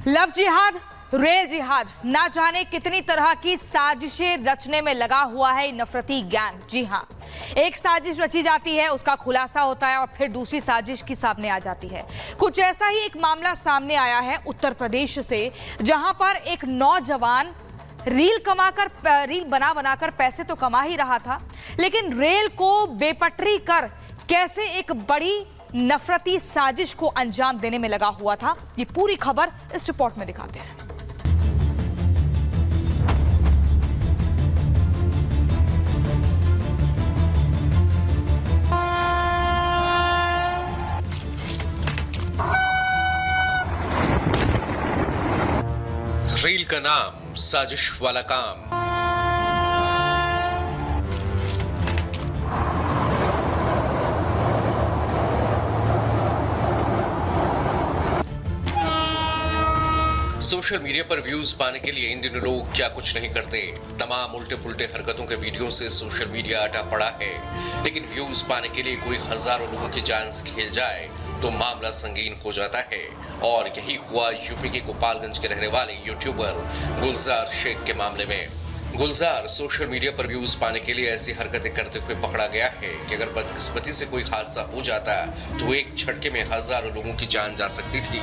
Love जिहाद, rail जिहाद, ना जाने कितनी तरह की साजिशें रचने में लगा हुआ है नफरती गैंग। जी हां, एक साजिश रची जाती है, उसका खुलासा होता है और फिर दूसरी साजिश की सामने आ जाती है। कुछ ऐसा ही एक मामला सामने आया है उत्तर प्रदेश से, जहां पर एक नौजवान रील बनाकर पैसे तो कमा ही रहा था, लेकिन रेल को बेपटरी कर कैसे एक बड़ी नफरती साजिश को अंजाम देने में लगा हुआ था, ये पूरी खबर इस रिपोर्ट में दिखाते हैं। रेल का नाम, साजिश वाला काम। सोशल मीडिया पर व्यूज पाने के लिए इन दिनों लोग क्या कुछ नहीं करते। तमाम उल्टे पुल्टे हरकतों के वीडियो से सोशल मीडिया अटा पड़ा है, लेकिन व्यूज पाने के लिए कोई हजारों लोगों की जान से खेल जाए तो मामला संगीन हो जाता है। और यही हुआ यूपी के गोपालगंज के रहने वाले यूट्यूबर गुलजार शेख के मामले में। गुलजार सोशल मीडिया पर व्यूज पाने के लिए ऐसी हरकतें करते हुए पकड़ा गया है कि अगर बदकिस्मती से कोई हादसा हो जाता तो एक झटके में हजारों लोगों की जान जा सकती थी।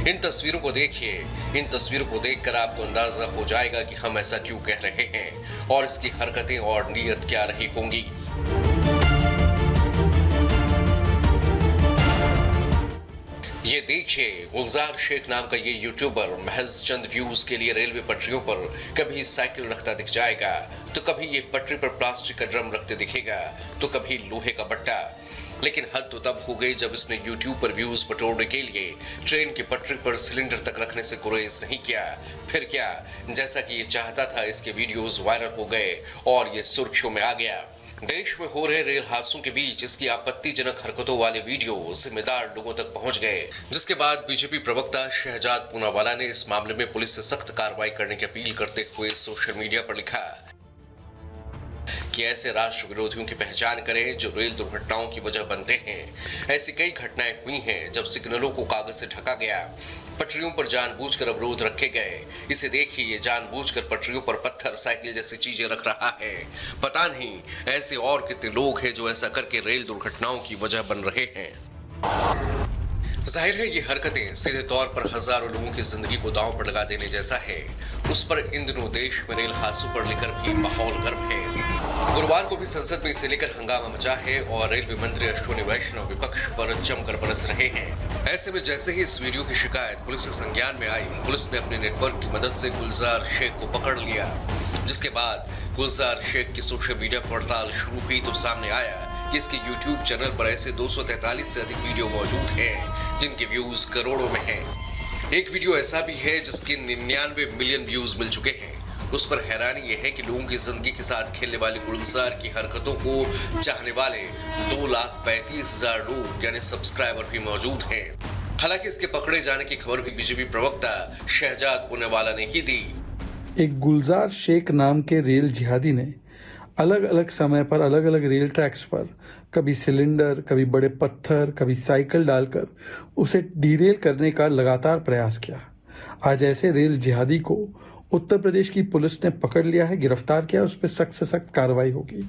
इन तस्वीरों को देखिए, इन तस्वीरों को देखकर आपको अंदाजा हो जाएगा कि हम ऐसा क्यों कह रहे हैं और इसकी हरकतें और नीयत क्या रही होंगी। ये देखिए, गुलजार शेख नाम का ये यूट्यूबर महज चंद व्यूज के लिए रेलवे पटरियों पर कभी साइकिल रखता दिख जाएगा, तो कभी ये पटरी पर प्लास्टिक का ड्रम रखते दिखेगा, तो कभी लोहे का बट्टा। लेकिन हद तो तब हो गई जब इसने YouTube पर व्यूज बटोरने के लिए ट्रेन की पटरी पर सिलेंडर तक रखने से गुरेज नहीं किया। फिर क्या, जैसा कि ये चाहता था, इसके वीडियोस वायरल हो गए और ये सुर्खियों में आ गया। देश में हो रहे रेल हादसों के बीच इसकी आपत्तिजनक हरकतों वाले वीडियो जिम्मेदार लोगों तक पहुंच गए, जिसके बाद बीजेपी प्रवक्ता शहजाद पूनावाला ने इस मामले में पुलिस से सख्त कार्रवाई करने की अपील करते हुए सोशल मीडिया पर लिखा कि ऐसे राष्ट्र विरोधियों की पहचान करें जो रेल दुर्घटनाओं की वजह बनते हैं। ऐसी कई घटनाएं हुई हैं जब सिग्नलों को कागज से ढका गया, पटरियों पर जानबूझकर अवरोध रखे गए। इसे देखिए, ये जानबूझकर पटरियों पर पत्थर, साइकिल जैसी चीजें रख रहा है। पता नहीं ऐसे और कितने लोग हैं जो ऐसा करके रेल दुर्घटनाओं की वजह बन रहे हैं। जाहिर है ये हरकतें सीधे तौर पर हजारों लोगों की जिंदगी को दांव पर लगा देने जैसा है। उस पर इन दिनों देश में रेल हादसों पर लेकर भी माहौल गर्म है। गुरुवार को भी संसद में इसे लेकर हंगामा मचा है और रेलवे मंत्री अश्विनी वैष्णव विपक्ष पर जमकर बरस रहे हैं। ऐसे में जैसे ही इस वीडियो की शिकायत पुलिस के संज्ञान में आई, पुलिस ने अपने नेटवर्क की मदद से गुलजार शेख को पकड़ लिया। जिसके बाद गुलजार शेख की सोशल मीडिया पड़ताल शुरू हुई तो सामने आया कि इसके YouTube चैनल पर ऐसे 243 से अधिक वीडियो मौजूद हैं जिनके व्यूज करोड़ों में हैं। एक वीडियो ऐसा भी है जिसके 99 मिलियन व्यूज मिल चुके हैं। उस पर हैरानी यह है कि लोगों की जिंदगी के साथ खेलने वाले गुलजार की हरकतों को चाहने वाले 2,35,000 लोग यानी सब्सक्राइबर भी मौजूद हैं। हालांकि इसके पकड़े जाने की खबर भी बीजेपी प्रवक्ता शहजाद पूनावाला ने ही दी। एक गुलजार शेख नाम के रेल जिहादी ने अलग अलग समय पर अलग अलग रेल ट्रैक्स पर कभी सिलेंडर, कभी बड़े पत्थर, कभी साइकिल डालकर उसे डीरेल करने का लगातार प्रयास किया। आज ऐसे रेल जिहादी को उत्तर प्रदेश की पुलिस ने पकड़ लिया है, गिरफ्तार किया, उस पर सख्त से सख्त कार्रवाई होगी।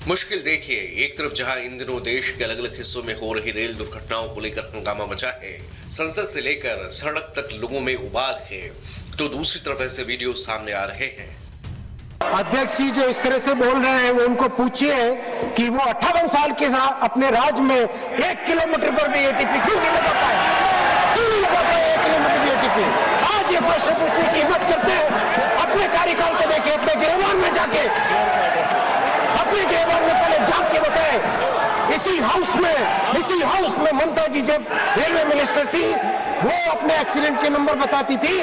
मुश्किल देखिए, एक तरफ जहां इन दिनों देश के अलग अलग हिस्सों में हो रही रेल दुर्घटनाओं को लेकर हंगामा मचा है, संसद से लेकर सड़क तक लोगों में उबाल है, तो दूसरी तरफ ऐसे वीडियो सामने आ रहे हैं। अध्यक्ष जी जो इस तरह से बोल रहे हैं, वो उनको पूछिए कि वो 58 साल के अपने राज में 1 किलोमीटर पर भी एटीपी क्यों नहीं लगा पाए, क्यों नहीं लगा पाए 1 किलोमीटर भी एटीपी। आज ये प्रश्न पूछने की हिम्मत करते हैं। अपने कार्यकाल को देखे, अपने गिरवान में जाके, अपने गिरवान में पहले जाके बताए। इसी हाउस में ममता जी जब रेलवे मिनिस्टर थी, वो अपने एक्सीडेंट के नंबर बताती थी,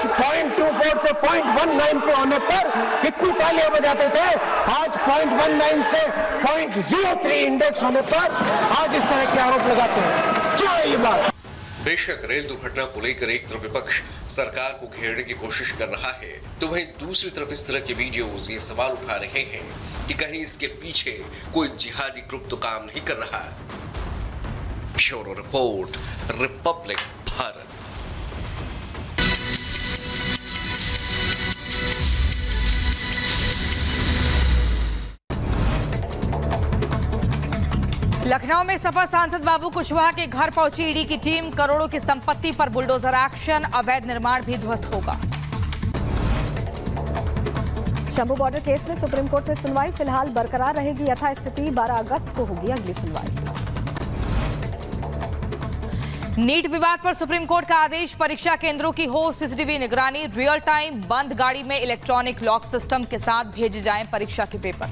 0.24 से 0.19 पे होने पर इतनी तालियां बजाते थे। आज 0.19 से 0.03 इंडेक्स होने पर आज इस तरह के आरोप लगाते हैं। क्या है ये बात? बेशक रेल दुर्घटना को लेकर एक तरफ विपक्ष सरकार को घेरने की कोशिश कर रहा है, तो वहीं दूसरी तरफ इस तरह के वीडियोस ये सवाल उठा रहे हैं कि कहीं इसके पीछे कोई जिहादी ग्रुप तो काम नहीं कर रहा। Bureau report, Republic Bharat. Lucknow में सपा सांसद बाबू कुशवाहा के घर पहुंची ईडी की टीम। करोड़ों की संपत्ति पर बुलडोजर एक्शन, अवैध निर्माण भी ध्वस्त होगा। शंभू बॉर्डर केस में सुप्रीम कोर्ट में सुनवाई फिलहाल बरकरार रहेगी यथास्थिति। 12 अगस्त को होगी अगली सुनवाई। नीट विवाद पर सुप्रीम कोर्ट का आदेश, परीक्षा केंद्रों की हो सीसीटीवी निगरानी। रियल टाइम बंद गाड़ी में इलेक्ट्रॉनिक लॉक सिस्टम के साथ भेजे जाएं परीक्षा के पेपर।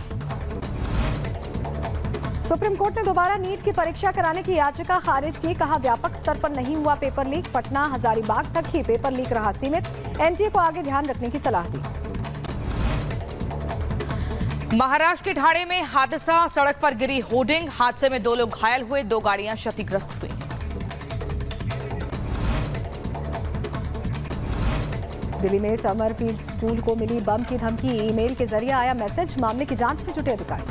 सुप्रीम कोर्ट ने दोबारा नीट की परीक्षा कराने की याचिका खारिज की। कहा व्यापक स्तर पर नहीं हुआ पेपर लीक, पटना हजारीबाग तक ही पेपर लीक रहा सीमित। एनटीए को आगे ध्यान रखने की सलाह दी। महाराष्ट्र के ठाणे में हादसा, सड़क पर गिरी होर्डिंग। हादसे में 2 लोग घायल हुए, 2 गाड़ियां क्षतिग्रस्त हुई। दिल्ली में समरफील्ड स्कूल को मिली बम की धमकी, ईमेल के जरिए आया मैसेज। मामले की जांच में जुटे अधिकारी।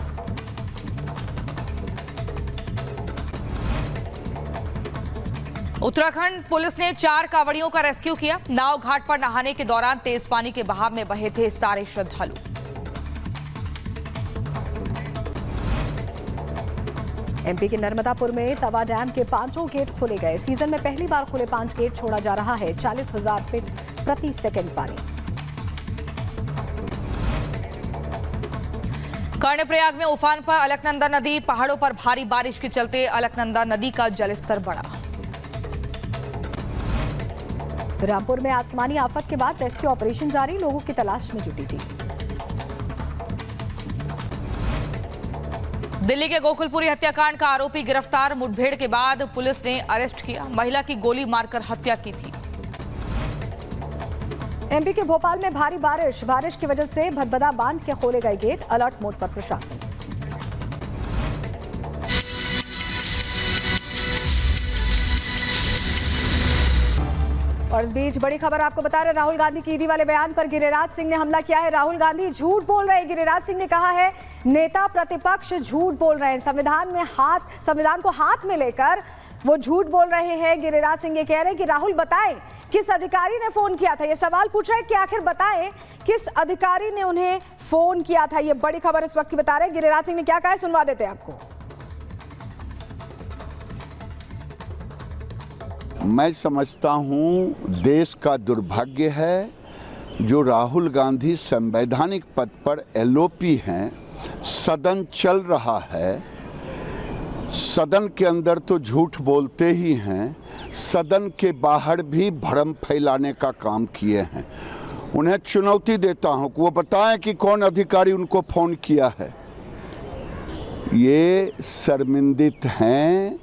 उत्तराखंड पुलिस ने 4 कांवड़ियों का रेस्क्यू किया। नाव घाट पर नहाने के दौरान तेज पानी के बहाव में बहे थे सारे श्रद्धालु। एमपी के नर्मदापुर में तवा डैम के 5 गेट खोले गए। सीजन में पहली बार खुले 5 गेट छोड़ा जा रहा है। 40,000 फीट प्रति सेकंड पानी। कर्णप्रयाग में उफान पर अलकनंदा नदी। पहाड़ों पर भारी बारिश के चलते अलकनंदा नदी का जलस्तर बढ़ा। रामपुर में आसमानी आफत के बाद रेस्क्यू ऑपरेशन जारी, लोगों की तलाश में जुटी टीम। दिल्ली के गोकुलपुरी हत्याकांड का आरोपी गिरफ्तार। मुठभेड़ के बाद पुलिस ने अरेस्ट किया। महिला की गोली मारकर हत्या की थी। एमपी के भोपाल में भारी बारिश की वजह से भदभदा बांध के खोले गए गेट। अलर्ट मोड पर प्रशासन। और इस बीच बड़ी खबर आपको बता रहे, राहुल गांधी की ईडी वाले बयान पर गिरिराज सिंह ने हमला किया है। राहुल गांधी झूठ बोल रहे हैं। गिरिराज सिंह ने कहा है नेता प्रतिपक्ष झूठ बोल रहे हैं। संविधान को हाथ में लेकर वो झूठ बोल रहे हैं। गिरिराज सिंह ये कह रहे हैं कि राहुल बताएं किस अधिकारी ने फोन किया था। ये सवाल पूछ रहे हैं कि आखिर बताएं किस अधिकारी ने उन्हें फोन किया था। ये बड़ी खबर इस वक्त की बता रहे हैं। गिरिराज सिंह ने क्या कहा है, सुनवा देते हैं आपको। मैं समझता हूं देश का दुर्भाग्य है जो राहुल गांधी संवैधानिक पद पर एलओपी हैं। सदन चल रहा है, सदन के अंदर तो झूठ बोलते ही हैं, सदन के बाहर भी भ्रम फैलाने का काम किए हैं। उन्हें चुनौती देता हूं कि वो बताएं कि कौन अधिकारी उनको फोन किया है। ये शर्मिंदित हैं,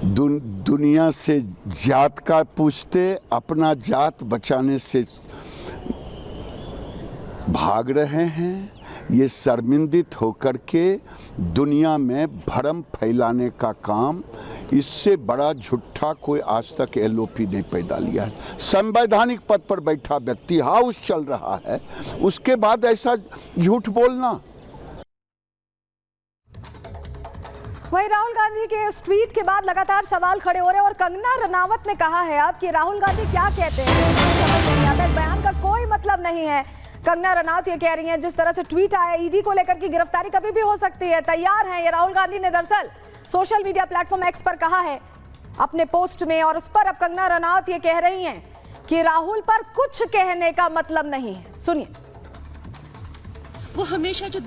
दुनिया से जात का पूछते, अपना जात बचाने से भाग रहे हैं। ये शर्मिंदित होकर के दुनिया में भ्रम फैलाने का काम, इससे बड़ा झूठा कोई आज तक एलओपी नहीं पैदा लिया है। संवैधानिक पद पर बैठा व्यक्ति, हाउस चल रहा है, उसके बाद ऐसा झूठ बोलना। वहीं राहुल गांधी के इस ट्वीट के बाद लगातार सवाल खड़े हो रहे हैं और कंगना रनावत ने कहा है अब कि राहुल गांधी क्या कहते हैं समझ नहीं आता, इस बयान का कोई मतलब नहीं है। कंगना रनावत ये कह रही हैं जिस तरह से ट्वीट आया ईडी को लेकर की गिरफ्तारी कभी भी हो सकती है, तैयार हैं। ये राहुल गांधी ने दरअसल सोशल मीडिया प्लेटफॉर्म एक्स पर कहा है अपने पोस्ट में, और उस पर अब कंगना रनावत ये कह रही हैं कि राहुल पर कुछ कहने का मतलब नहीं है। सुनिए। वो हमेशा जो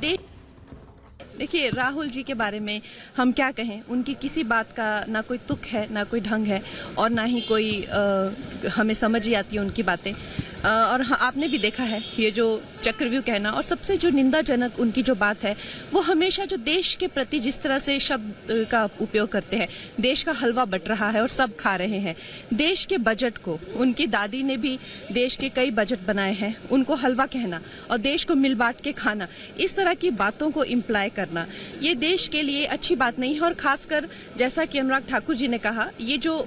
देखिए राहुल जी के बारे में हम क्या कहें, उनकी किसी बात का ना कोई तुक है, ना कोई ढंग है, और ना ही कोई हमें समझ ही आती है उनकी बातें। और आपने भी देखा है ये जो चक्रव्यूह कहना, और सबसे जो निंदाजनक उनकी जो बात है, वो हमेशा जो देश के प्रति जिस तरह से शब्द का उपयोग करते हैं, देश का हलवा बट रहा है और सब खा रहे हैं। देश के बजट को, उनकी दादी ने भी देश के कई बजट बनाए हैं, उनको हलवा कहना और देश को मिल बांट के खाना, इस तरह की बातों को इम्प्लाई करना, ये देश के लिए अच्छी बात नहीं है। और खासकर जैसा कि अनुराग ठाकुर जी ने कहा, ये जो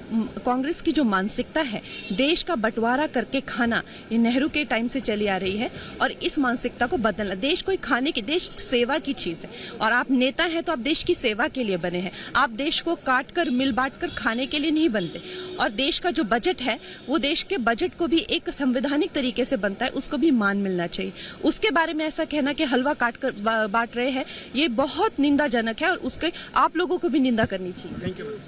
कांग्रेस की जो मानसिकता है, देश का बंटवारा करके खाना, ये नेहरू के टाइम से चली आ रही है और इस मानसिकता को बदलना। देश कोई खाने की, देश सेवा की चीज है और आप नेता हैं तो आप देश की सेवा के लिए बने हैं। आप देश को काट कर मिल बांट कर खाने के लिए नहीं बनते। और देश का जो बजट है वो देश के बजट को भी एक संवैधानिक तरीके से बनता है, उसको भी मान मिलना चाहिए। उसके बारे में ऐसा कहना कि हलवा काट कर बांट रहे हैं, ये बहुत निंदाजनक है और उसके आप लोगों को भी निंदा करनी चाहिए।